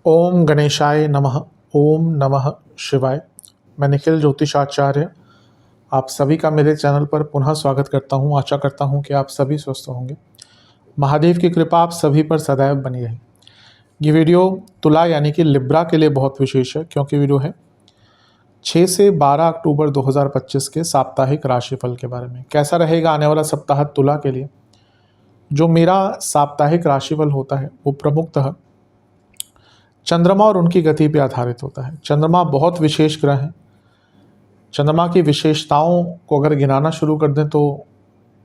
ओम गणेशाय नमः। ओम नमः शिवाय। मैं निखिल ज्योतिषाचार्य आप सभी का मेरे चैनल पर पुनः स्वागत करता हूं। आशा करता हूं कि आप सभी स्वस्थ होंगे। महादेव की कृपा आप सभी पर सदैव बनी रहे। ये वीडियो तुला यानी कि लिब्रा के लिए बहुत विशेष है, क्योंकि वीडियो है 6 से 12 अक्टूबर 2025 के साप्ताहिक राशिफल के बारे में। कैसा रहेगा आने वाला सप्ताह तुला के लिए। जो मेरा साप्ताहिक राशिफल होता है वो प्रमुखतः चंद्रमा और उनकी गति पर आधारित होता है। चंद्रमा बहुत विशेष ग्रह है। चंद्रमा की विशेषताओं को अगर गिनाना शुरू कर दें तो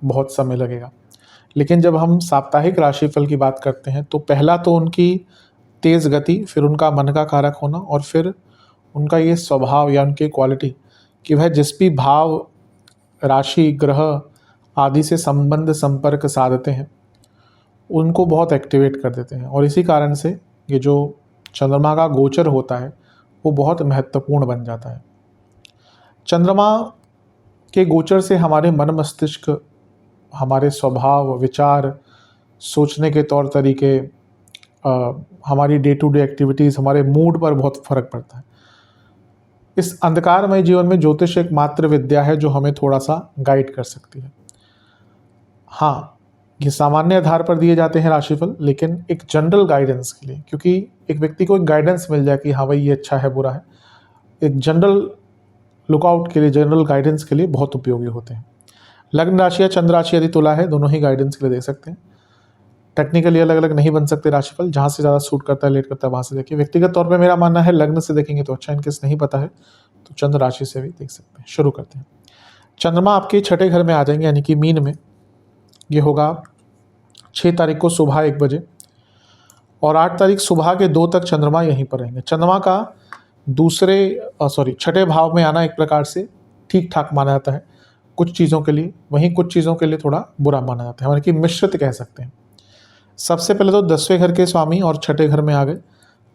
बहुत समय लगेगा, लेकिन जब हम साप्ताहिक राशिफल की बात करते हैं तो पहला तो उनकी तेज़ गति, फिर उनका मन का कारक होना, और फिर उनका ये स्वभाव या उनकी क्वालिटी कि वह जिस भी भाव, राशि, ग्रह आदि से संबंध संपर्क साधते हैं उनको बहुत एक्टिवेट कर देते हैं। और इसी कारण से ये जो चंद्रमा का गोचर होता है वो बहुत महत्वपूर्ण बन जाता है। चंद्रमा के गोचर से हमारे मन मस्तिष्क, हमारे स्वभाव, विचार, सोचने के तौर तरीके, हमारी डे टू डे एक्टिविटीज़, हमारे मूड पर बहुत फ़र्क पड़ता है। इस अंधकारमय जीवन में ज्योतिष एक मात्र विद्या है जो हमें थोड़ा सा गाइड कर सकती है। हाँ, ये सामान्य आधार पर दिए जाते हैं राशिफल, लेकिन एक जनरल गाइडेंस के लिए, क्योंकि एक व्यक्ति को एक गाइडेंस मिल जाए कि हाँ भाई ये अच्छा है बुरा है, एक जनरल लुकआउट के लिए, जनरल गाइडेंस के लिए बहुत उपयोगी होते हैं। लग्न राशि या चंद्र राशि यदि तुला है, दोनों ही गाइडेंस के लिए दे सकते हैं। टेक्निकली अलग अलग नहीं बन सकते राशिफल, जहाँ से ज़्यादा सूट करता है, लेट करता है, वहाँ से देखिए। व्यक्तिगत तौर पे मेरा मानना है लग्न से देखेंगे तो अच्छा, इनकेस नहीं पता है तो चंद्र राशि से भी देख सकते हैं। शुरू करते हैं। चंद्रमा आपके छठे घर में आ जाएंगे, यानी कि मीन में। ये होगा 6 तारीख को सुबह 1 बजे, और 8 तारीख सुबह के 2 तक चंद्रमा यहीं पर रहेंगे। चंद्रमा का छठे भाव में आना एक प्रकार से ठीक ठाक माना जाता है कुछ चीज़ों के लिए, वहीं कुछ चीज़ों के लिए थोड़ा बुरा माना जाता है, यानी कि मिश्रित कह सकते हैं। सबसे पहले तो 10वें घर के स्वामी और छठे घर में आ गए।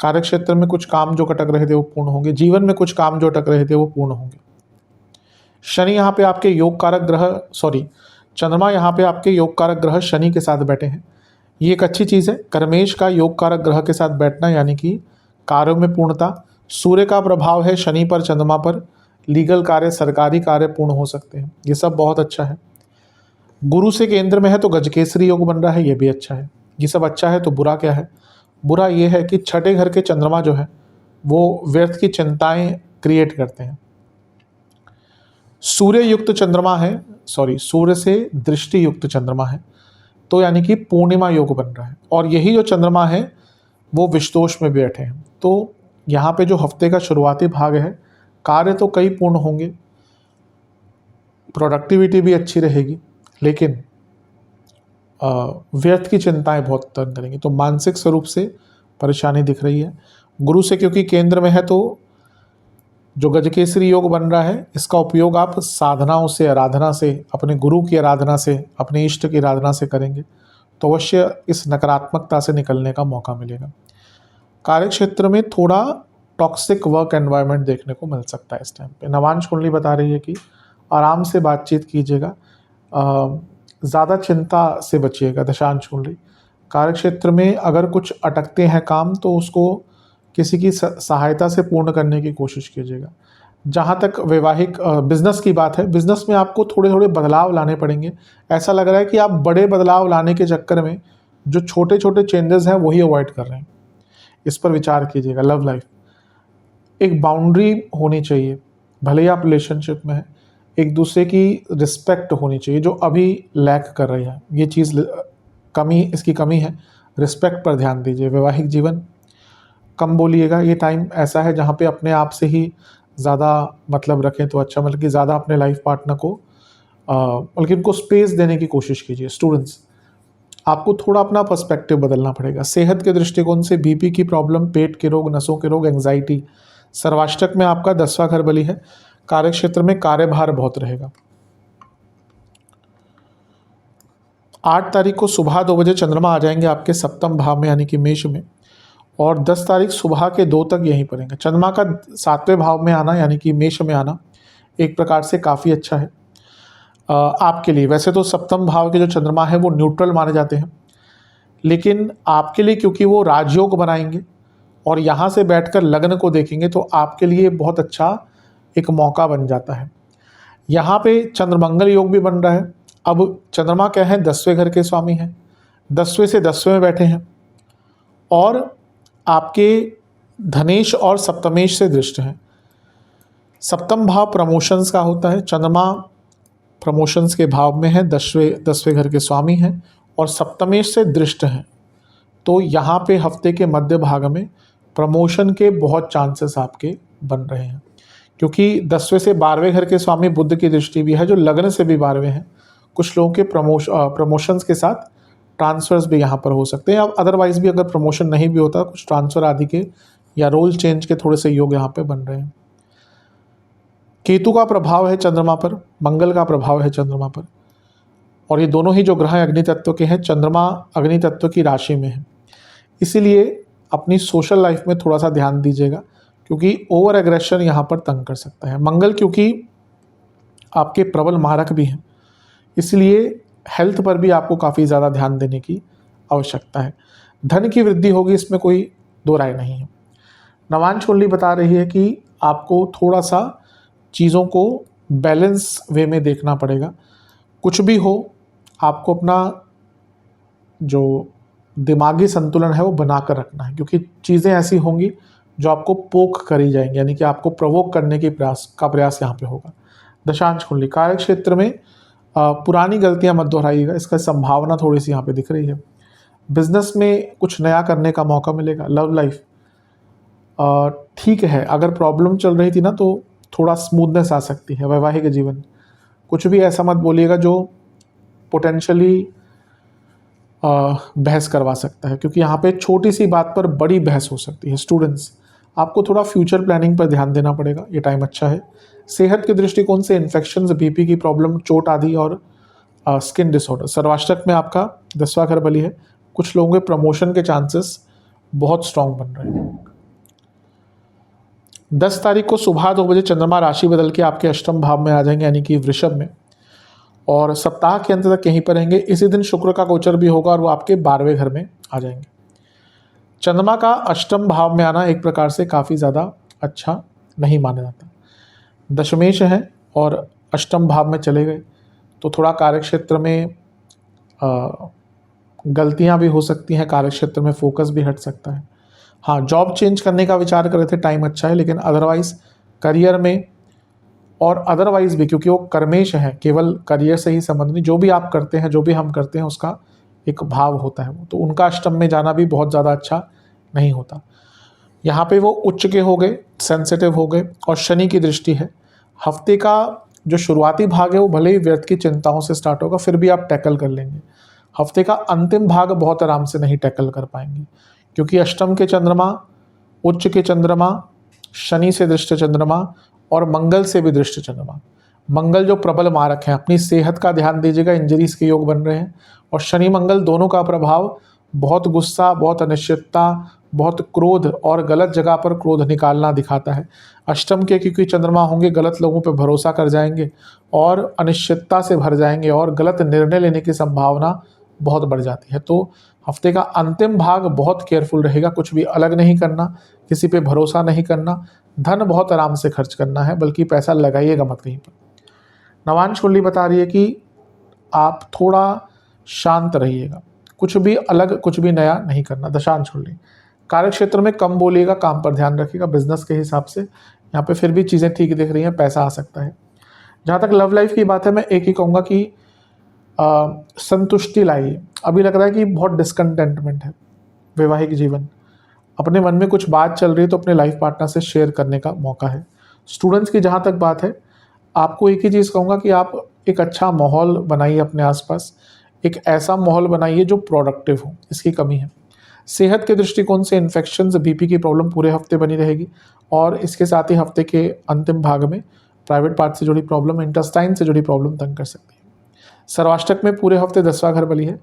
कार्य क्षेत्र में कुछ काम जो अटक रहे थे वो पूर्ण होंगे। जीवन में कुछ काम जो अटक रहे थे वो पूर्ण होंगे। शनि यहाँ पे आपके योग कारक ग्रह, चंद्रमा यहाँ पे आपके योग कारक ग्रह शनि के साथ बैठे हैं। ये एक अच्छी चीज़ है। कर्मेश का योग कारक ग्रह के साथ बैठना, यानी कि कार्यों में पूर्णता। सूर्य का प्रभाव है शनि पर, चंद्रमा पर। लीगल कार्य, सरकारी कार्य पूर्ण हो सकते हैं। ये सब बहुत अच्छा है। गुरु से केंद्र में है तो गजकेसरी योग बन रहा है, ये भी अच्छा है। ये सब अच्छा है तो बुरा क्या है? बुरा ये है कि छठे घर के चंद्रमा जो है वो व्यर्थ की चिंताएं क्रिएट करते हैं। सूर्य युक्त चंद्रमा है, सूर्य से दृष्टि युक्त चंद्रमा है, तो यानी कि पूर्णिमा योग बन रहा है। और यही जो चंद्रमा है वो विषदोष में बैठे हैं। तो यहाँ पे जो हफ्ते का शुरुआती भाग है, कार्य तो कई पूर्ण होंगे, प्रोडक्टिविटी भी अच्छी रहेगी, लेकिन व्यर्थ की चिंताएं बहुत तंग करेंगी। तो मानसिक स्वरूप से परेशानी दिख रही है। गुरु से क्योंकि केंद्र में है तो जो गजकेसरी योग बन रहा है, इसका उपयोग आप साधनाओं से, आराधना से, अपने गुरु की आराधना से, अपने इष्ट की आराधना से करेंगे तो अवश्य इस नकारात्मकता से निकलने का मौका मिलेगा। कार्य क्षेत्र में थोड़ा टॉक्सिक वर्क एनवायरनमेंट देखने को मिल सकता है इस टाइम पे। नवांश कुंडली बता रही है कि आराम से बातचीत कीजिएगा, ज़्यादा चिंता से बचिएगा। दशांश कुंडली कार्य क्षेत्र में अगर कुछ अटकते हैं काम तो उसको किसी की सहायता से पूर्ण करने की कोशिश कीजिएगा। जहाँ तक वैवाहिक बिजनेस की बात है, बिजनेस में आपको थोड़े थोड़े बदलाव लाने पड़ेंगे। ऐसा लग रहा है कि आप बड़े बदलाव लाने के चक्कर में जो छोटे छोटे चेंजेस हैं वही अवॉइड कर रहे हैं। इस पर विचार कीजिएगा। लव लाइफ, एक बाउंड्री होनी चाहिए, भले ही आप रिलेशनशिप में हैं, एक दूसरे की रिस्पेक्ट होनी चाहिए जो अभी लैक कर रही है। ये चीज़ इसकी कमी है। रिस्पेक्ट पर ध्यान दीजिए। वैवाहिक जीवन कम बोलिएगा। ये टाइम ऐसा है जहाँ पे अपने आप से ही ज़्यादा मतलब रखें तो अच्छा, मतलब कि ज़्यादा अपने लाइफ पार्टनर को बल्कि उनको स्पेस देने की कोशिश कीजिए। स्टूडेंट्स, आपको थोड़ा अपना पर्सपेक्टिव बदलना पड़ेगा। सेहत के दृष्टिकोण से बीपी की प्रॉब्लम, पेट के रोग, नसों के रोग, एंग्जाइटी। सर्वाष्टक में आपका 10वां घर बली है। कार्य क्षेत्र में कार्यभार बहुत रहेगा। 8 तारीख को सुबह 2 बजे चंद्रमा आ जाएंगे आपके सप्तम भाव में, यानी कि मेष में, और 10 तारीख सुबह के 2 तक यहीं पर रहेंगे। चंद्रमा का 7वें भाव में आना, यानी कि मेष में आना, एक प्रकार से काफ़ी अच्छा है आपके लिए। वैसे तो सप्तम भाव के जो चंद्रमा है वो न्यूट्रल माने जाते हैं, लेकिन आपके लिए क्योंकि वो राजयोग बनाएंगे और यहाँ से बैठकर लग्न को देखेंगे तो आपके लिए बहुत अच्छा एक मौका बन जाता है। यहाँ पे चंद्रमंगल योग भी बन रहा है। अब चंद्रमा क्या है, 10वें घर के स्वामी हैं, 10वें से 10वें में बैठे हैं और आपके धनेश और सप्तमेश से दृष्ट हैं। सप्तम भाव प्रमोशंस का होता है, चंद्रमा प्रमोशंस के भाव में है, 10वें घर के स्वामी हैं और सप्तमेश से दृष्ट हैं। तो यहाँ पे हफ्ते के मध्य भाग में प्रमोशन के बहुत चांसेस आपके बन रहे हैं, क्योंकि 10वें से 12वें घर के स्वामी बुध की दृष्टि भी है जो लग्न से भी 12वें हैं। कुछ लोगों के प्रमोशंस के साथ ट्रांसफर्स भी यहाँ पर हो सकते हैं। अब अदरवाइज भी अगर प्रमोशन नहीं भी होता, कुछ ट्रांसफ़र आदि के या रोल चेंज के थोड़े से योग यहाँ पे बन रहे हैं। केतु का प्रभाव है चंद्रमा पर, मंगल का प्रभाव है चंद्रमा पर, और ये दोनों ही जो ग्रह अग्नि तत्व के हैं, चंद्रमा अग्नि तत्व की राशि में है। इसीलिए अपनी सोशल लाइफ में थोड़ा सा ध्यान दीजिएगा, क्योंकि ओवर एग्रेशन यहाँ पर तंग कर सकता है। मंगल क्योंकि आपके प्रबल मारक भी हैं, इसलिए हेल्थ पर भी आपको काफ़ी ज़्यादा ध्यान देने की आवश्यकता है। धन की वृद्धि होगी, इसमें कोई दो राय नहीं है। नवांश कुंडली बता रही है कि आपको थोड़ा सा चीज़ों को बैलेंस वे में देखना पड़ेगा। कुछ भी हो, आपको अपना जो दिमागी संतुलन है वो बना कर रखना है, क्योंकि चीज़ें ऐसी होंगी जो आपको पोक करी जाएंगी, यानी कि आपको प्रवोक करने की प्रयास यहाँ पे होगा। दशांश कुंडली कार्य क्षेत्र में पुरानी गलतियां मत दोहराइएगा, इसका संभावना थोड़ी सी यहाँ पे दिख रही है। बिजनेस में कुछ नया करने का मौका मिलेगा। लव लाइफ ठीक है, अगर प्रॉब्लम चल रही थी ना तो थोड़ा स्मूथनेस आ सकती है। वैवाहिक जीवन कुछ भी ऐसा मत बोलिएगा जो पोटेंशियली बहस करवा सकता है, क्योंकि यहाँ पे छोटी सी बात पर बड़ी बहस हो सकती है। स्टूडेंट्स, आपको थोड़ा फ्यूचर प्लानिंग पर ध्यान देना पड़ेगा, ये टाइम अच्छा है। सेहत के दृष्टिकोण से इन्फेक्शंस, बीपी की प्रॉब्लम, चोट आदि और स्किन डिसऑर्डर। सर्वाष्टक में आपका 10वां घर बली है। कुछ लोगों के प्रमोशन के चांसेस बहुत स्ट्रांग बन रहे हैं। 10 तारीख को सुबह 2 बजे चंद्रमा राशि बदल के आपके अष्टम भाव में आ जाएंगे, यानी कि वृषभ में, और सप्ताह के अंत तक यहीं पर रहेंगे। इसी दिन शुक्र का गोचर भी होगा और वो आपके 12वें घर में आ जाएंगे। चंद्रमा का अष्टम भाव में आना एक प्रकार से काफ़ी ज़्यादा अच्छा नहीं माना जाता। दशमेश है और अष्टम भाव में चले गए तो थोड़ा कार्यक्षेत्र में गलतियां भी हो सकती हैं, कार्यक्षेत्र में फोकस भी हट सकता है। हाँ, जॉब चेंज करने का विचार कर रहे थे, टाइम अच्छा है, लेकिन अदरवाइज करियर में और अदरवाइज भी, क्योंकि वो कर्मेश है, केवल करियर से ही संबंध नहीं, जो भी आप करते हैं, जो भी हम करते हैं, उसका एक भाव होता है वो, तो उनका अष्टम में जाना भी बहुत ज़्यादा अच्छा नहीं होता। यहाँ पे वो उच्च के हो गए, सेंसिटिव हो गए, और शनि की दृष्टि है। हफ्ते का जो शुरुआती भाग है वो भले ही व्यर्थ की चिंताओं से स्टार्ट होगा, फिर भी आप टैकल कर लेंगे। हफ्ते का अंतिम भाग बहुत आराम से नहीं टैकल कर पाएंगे, क्योंकि अष्टम के चंद्रमा, उच्च के चंद्रमा, शनि से दृष्ट चंद्रमा और मंगल से भी दृष्ट चंद्रमा। मंगल जो प्रबल मारक है, अपनी सेहत का ध्यान दीजिएगा, इंजरीज के योग बन रहे हैं। और शनि मंगल दोनों का प्रभाव बहुत गुस्सा, बहुत अनिश्चितता, बहुत क्रोध और गलत जगह पर क्रोध निकालना दिखाता है। अष्टम के क्योंकि चंद्रमा होंगे, गलत लोगों पर भरोसा कर जाएंगे और अनिश्चितता से भर जाएंगे और गलत निर्णय लेने की संभावना बहुत बढ़ जाती है। तो हफ्ते का अंतिम भाग बहुत केयरफुल रहेगा, कुछ भी अलग नहीं करना, किसी पे भरोसा नहीं करना, धन बहुत आराम से खर्च करना है, बल्कि पैसा लगाइएगा मत कहीं पर। नवांश कुंडली बता रही है कि आप थोड़ा शांत रहिएगा, कुछ भी अलग, कुछ भी नया नहीं करना। दशांश कुंडली कार्य क्षेत्र में कम बोलिएगा, काम पर ध्यान रखिएगा। बिजनेस के हिसाब से यहाँ पे फिर भी चीज़ें ठीक दिख रही हैं, पैसा आ सकता है। जहाँ तक लव लाइफ की बात है, मैं एक ही कहूँगा कि संतुष्टि लाइए। अभी लग रहा है कि बहुत डिसकंटेंटमेंट है वैवाहिक जीवन, अपने मन में कुछ बात चल रही है तो अपने लाइफ पार्टनर से शेयर करने का मौका है। स्टूडेंट्स की जहाँ तक बात है, आपको एक ही चीज़ कहूँगा कि आप एक अच्छा माहौल बनाइए अपने आसपास, एक ऐसा माहौल बनाइए जो प्रोडक्टिव हो, इसकी कमी है। सेहत के दृष्टिकोण से इन्फेक्शंस, बीपी की प्रॉब्लम पूरे हफ्ते बनी रहेगी, और इसके साथ ही हफ्ते के अंतिम भाग में प्राइवेट पार्ट से जुड़ी प्रॉब्लम, इंटेस्टाइन से जुड़ी प्रॉब्लम तंग कर सकती है। सर्वाष्टक में पूरे हफ्ते 10वां घर बली है।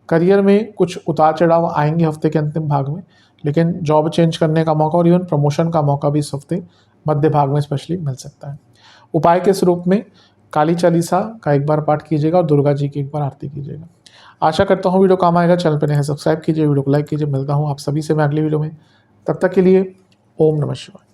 करियर में कुछ उतार चढ़ाव आएंगे हफ्ते के अंतिम भाग में, लेकिन जॉब चेंज करने का मौका और इवन प्रमोशन का मौका भी इस हफ्ते मध्य भाग में स्पेशली मिल सकता है। उपाय के स्वरूप में काली चालीसा का एक बार पाठ कीजिएगा और दुर्गा जी की एक बार आरती कीजिएगा। आशा करता हूँ वीडियो काम आएगा। चैनल पर नए हैं सब्सक्राइब कीजिए, वीडियो को लाइक कीजिए। मिलता हूँ आप सभी से मैं अगली वीडियो में। तब तक के लिए ओम नमः शिवाय।